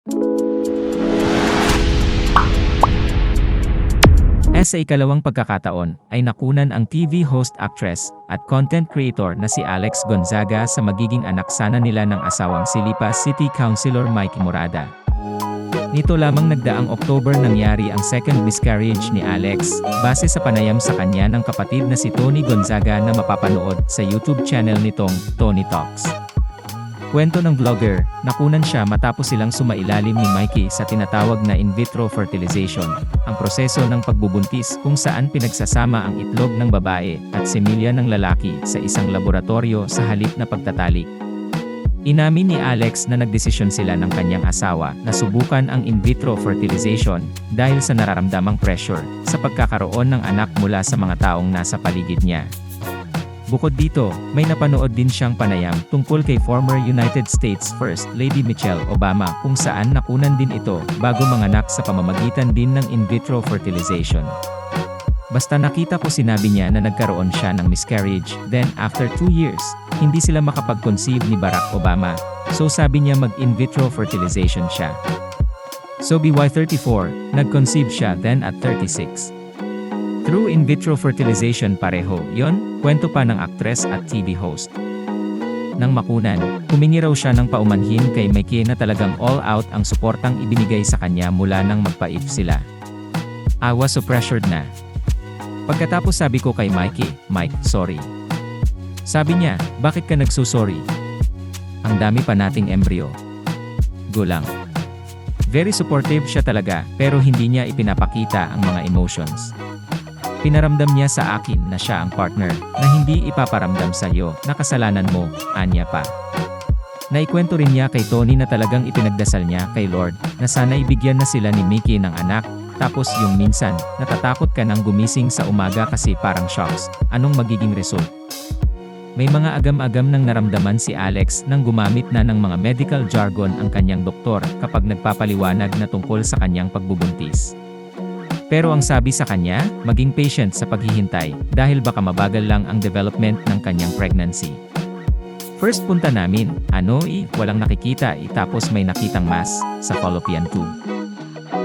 Sa ikalawang pagkakataon, ay nakunan ang TV host, actress, at content creator na si Alex Gonzaga sa magiging anak sana nila ng asawang si Lipa City Councilor Mike Morada. Nito lamang nagdaang October nangyari ang second miscarriage ni Alex, base sa panayam sa kanya ng kapatid na si Tony Gonzaga na mapapanood sa YouTube channel nitong Tony Talks. Kwento ng vlogger, nakunan siya matapos silang sumailalim ni Mikey sa tinatawag na in vitro fertilization, ang proseso ng pagbubuntis kung saan pinagsasama ang itlog ng babae at semilya ng lalaki sa isang laboratorio sa halip na pagtatalik. Inamin ni Alex na nagdesisyon sila ng kanyang asawa na subukan ang in vitro fertilization dahil sa nararamdamang pressure sa pagkakaroon ng anak mula sa mga taong nasa paligid niya. Bukod dito, may napanood din siyang panayam tungkol kay former United States First Lady Michelle Obama kung saan nakunan din ito bago manganak sa pamamagitan din ng in vitro fertilization. Basta nakita ko sinabi niya na nagkaroon siya ng miscarriage, then after 2 years, hindi sila makapag-conceive ni Barack Obama, so sabi niya mag-in vitro fertilization siya. So BY34, nag-conceive siya then at 36. Through in vitro fertilization pareho, yon, kwento pa ng aktres at TV host. Nang makunan, humingi raw siya ng paumanhin kay Mikey na talagang all out ang suportang ibinigay sa kanya mula nang magpa-if sila. I was so pressured na. Pagkatapos sabi ko kay Mikey, Mike, sorry. Sabi niya, bakit ka nagsusorry? Ang dami pa nating embryo. Gulang. Very supportive siya talaga, pero hindi niya ipinapakita ang mga emotions. Pinaramdam niya sa akin na siya ang partner, na hindi ipaparamdam sa iyo na kasalanan mo, anya pa. Naikwento rin niya kay Tony na talagang ipinagdasal niya kay Lord, na sana ibigyan na sila ni Mikey ng anak, tapos yung minsan, natatakot ka nang gumising sa umaga kasi parang shocks, anong magiging result? May mga agam-agam nang naramdaman si Alex nang gumamit na ng mga medical jargon ang kanyang doktor kapag nagpapaliwanag na tungkol sa kanyang pagbubuntis. Pero ang sabi sa kanya, maging patient sa paghihintay, dahil baka mabagal lang ang development ng kanyang pregnancy. First punta namin, walang nakikita tapos may nakitang mass, sa fallopian tube.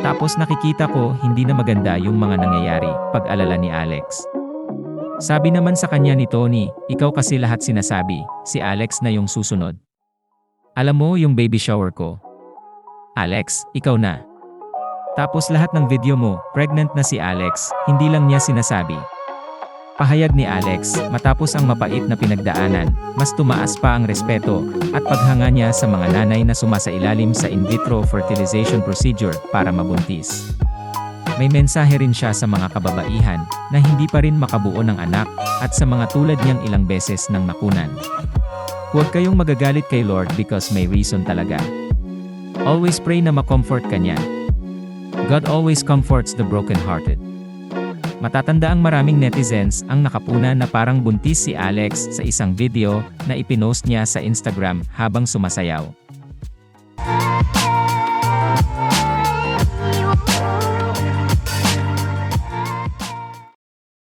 Tapos nakikita ko, hindi na maganda yung mga nangyayari, pag-alala ni Alex. Sabi naman sa kanya ni Tony, ikaw kasi lahat sinasabi, si Alex na yung susunod. Alam mo yung baby shower ko? Alex, ikaw na. Tapos lahat ng video mo, pregnant na si Alex, hindi lang niya sinasabi. Pahayag ni Alex, matapos ang mapait na pinagdaanan, mas tumaas pa ang respeto, at paghanga niya sa mga nanay na sumasailalim sa in vitro fertilization procedure para mabuntis. May mensahe rin siya sa mga kababaihan, na hindi pa rin makabuo ng anak, at sa mga tulad niyang ilang beses nang nakunan. Huwag kayong magagalit kay Lord because may reason talaga. Always pray na ma-comfort ka niya. God always comforts the broken-hearted. Matatanda ang maraming netizens ang nakapuna na parang buntis si Alex sa isang video na ipinost niya sa Instagram habang sumasayaw.